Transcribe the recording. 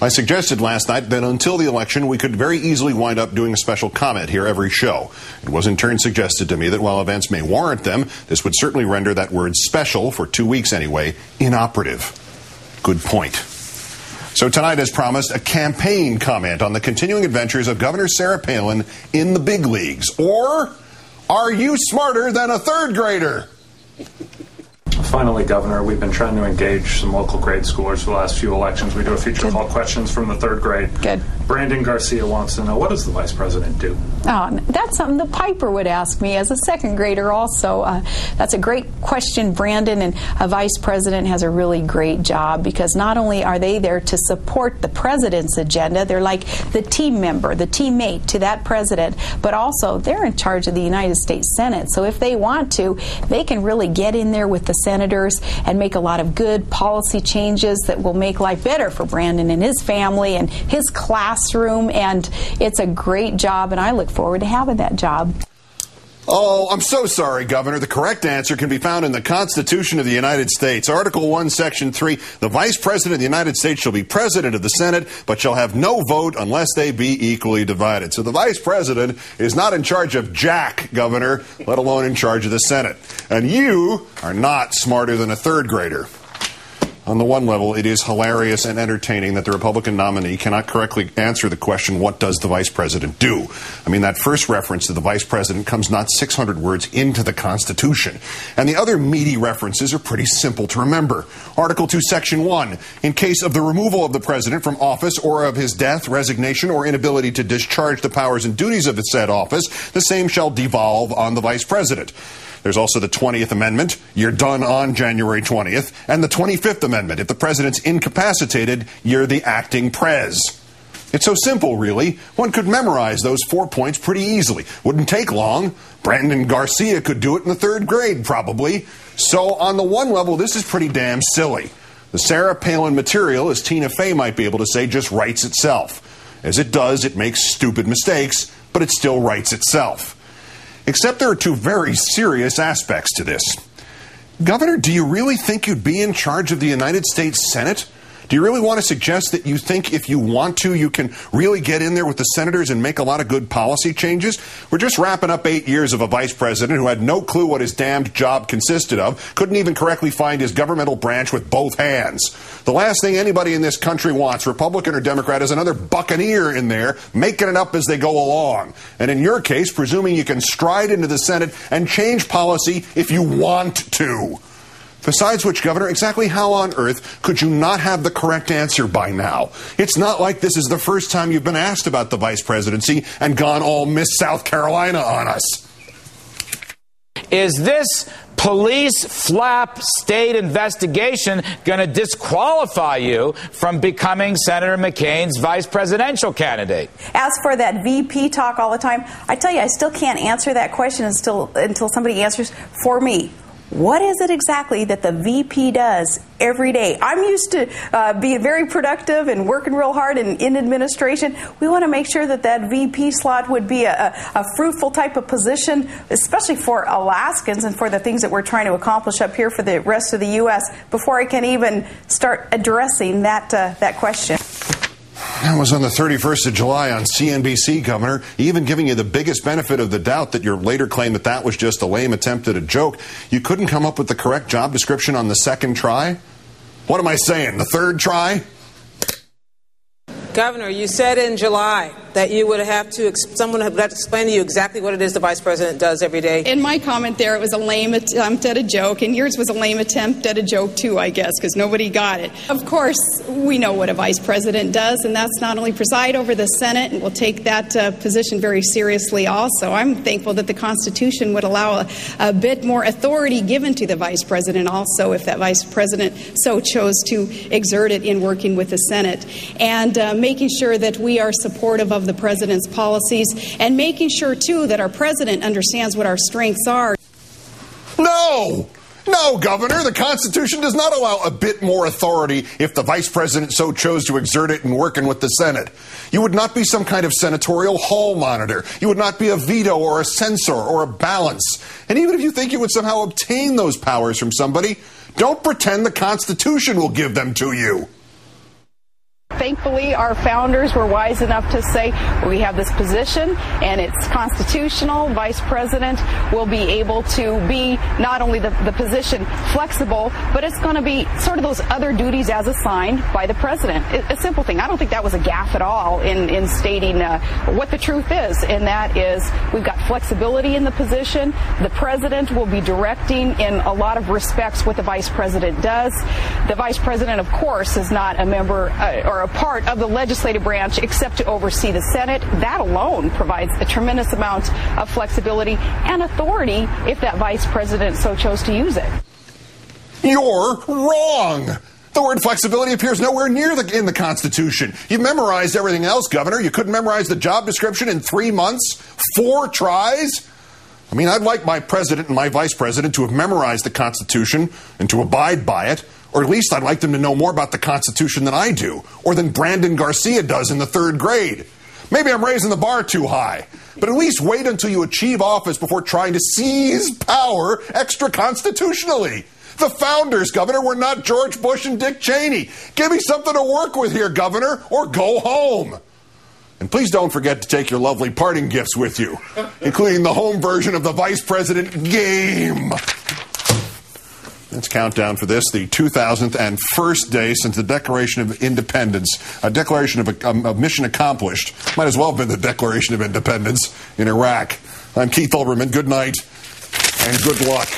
I suggested last night that until the election, we could very easily wind up doing a special comment here every show. It was in turn suggested to me that while events may warrant them, this would certainly render that word special, for 2 weeks anyway, inoperative. Good point. So tonight, as promised, a campaign comment on the continuing adventures of Governor Sarah Palin in the big leagues. Or, are you smarter than a third grader? Finally, Governor, we've been trying to engage some local grade schoolers for the last few elections. We do a feature called Questions from the Third Grade. Good. Brandon Garcia wants to know, what does the Vice President do? Oh, that's something the Piper would ask me as a second grader also. That's a great question, Brandon, and a Vice President has a really great job because not only are they there to support the President's agenda, they're like the team member, the teammate to that President, but also they're in charge of the United States Senate. So if they want to, they can really get in there with the senators and make a lot of good policy changes that will make life better for Brandon and his family and his classroom, and it's a great job, and I look forward to having that job. Oh, I'm so sorry, Governor. The correct answer can be found in the Constitution of the United States. Article 1, Section 3, the Vice President of the United States shall be President of the Senate, but shall have no vote unless they be equally divided. So the Vice President is not in charge of jack, Governor, let alone in charge of the Senate. And you are not smarter than a third grader. On the one level, it is hilarious and entertaining that the Republican nominee cannot correctly answer the question, what does the Vice President do? I mean, that first reference to the Vice President comes not 600 words into the Constitution. And the other meaty references are pretty simple to remember. Article 2, Section 1, in case of the removal of the President from office or of his death, resignation, or inability to discharge the powers and duties of the said office, the same shall devolve on the Vice President. There's also the 20th Amendment, you're done on January 20th, and the 25th Amendment, if the president's incapacitated, you're the acting prez. It's so simple, really. One could memorize those 4 points pretty easily. Wouldn't take long. Brandon Garcia could do it in the third grade, probably. So on the one level, this is pretty damn silly. The Sarah Palin material, as Tina Fey might be able to say, just writes itself. As it does, it makes stupid mistakes, but it still writes itself. Except there are two very serious aspects to this. Governor, do you really think you'd be in charge of the United States Senate? Do you really want to suggest that you think if you want to, you can really get in there with the senators and make a lot of good policy changes? We're just wrapping up 8 years of a vice president who had no clue what his damned job consisted of, couldn't even correctly find his governmental branch with both hands. The last thing anybody in this country wants, Republican or Democrat, is another buccaneer in there making it up as they go along. And in your case, presuming you can stride into the Senate and change policy if you want to. Besides which, Governor, exactly how on earth could you not have the correct answer by now? It's not like this is the first time you've been asked about the vice presidency and gone all Miss South Carolina on us. Is this police flap state investigation going to disqualify you from becoming Senator McCain's vice presidential candidate? As for that VP talk all the time, I tell you, I still can't answer that question until somebody answers for me. What is it exactly that the VP does every day? I'm used to being very productive and working real hard in administration. We want to make sure that that VP slot would be a fruitful type of position, especially for Alaskans and for the things that we're trying to accomplish up here for the rest of the U.S. before I can even start addressing that question. That was on the 31st of July on CNBC, Governor, even giving you the biggest benefit of the doubt that your later claim that that was just a lame attempt at a joke. You couldn't come up with the correct job description on the second try? What am I saying, the third try? Governor, you said in July that you would have to, someone would have to explain to you exactly what it is the vice president does every day. In my comment there, it was a lame attempt at a joke, and yours was a lame attempt at a joke too, I guess, because nobody got it. Of course, we know what a vice president does, and that's not only preside over the Senate, and we'll take that position very seriously also. I'm thankful that the Constitution would allow a bit more authority given to the vice president also, if that vice president so chose to exert it in working with the Senate. And making sure that we are supportive of the president's policies and making sure, too, that our president understands what our strengths are. No, Governor, the Constitution does not allow a bit more authority if the vice president so chose to exert it in working with the Senate. You would not be some kind of senatorial hall monitor. You would not be a veto or a censor or a balance. And even if you think you would somehow obtain those powers from somebody, don't pretend the Constitution will give them to you. Thank thankfully, our founders were wise enough to say we have this position and it's constitutional. Vice President will be able to be not only the position flexible, but it's going to be sort of those other duties as assigned by the president. A simple thing. I don't think that was a gaffe at all in stating what the truth is, and that is we've got flexibility in the position. The president will be directing in a lot of respects what the vice president does. The vice president, of course, is not a member or a part of the legislative branch except to oversee the Senate. That alone provides a tremendous amount of flexibility and authority if that vice president so chose to use it. You're wrong. The word flexibility appears nowhere near in the Constitution. You've memorized everything else, Governor. You couldn't memorize the job description in 3 months? 4 tries? I mean, I'd like my president and my vice president to have memorized the Constitution and to abide by it. Or at least I'd like them to know more about the Constitution than I do, or than Brandon Garcia does in the 3rd grade. Maybe I'm raising the bar too high, but at least wait until you achieve office before trying to seize power extra-constitutionally. The founders, Governor, were not George Bush and Dick Cheney. Give me something to work with here, Governor, or go home. And please don't forget to take your lovely parting gifts with you, including the home version of the Vice President game. Let's count down for this, the 2001st day since the Declaration of Independence, a declaration of mission accomplished. Might as well have been the Declaration of Independence in Iraq. I'm Keith Olbermann. Good night and good luck.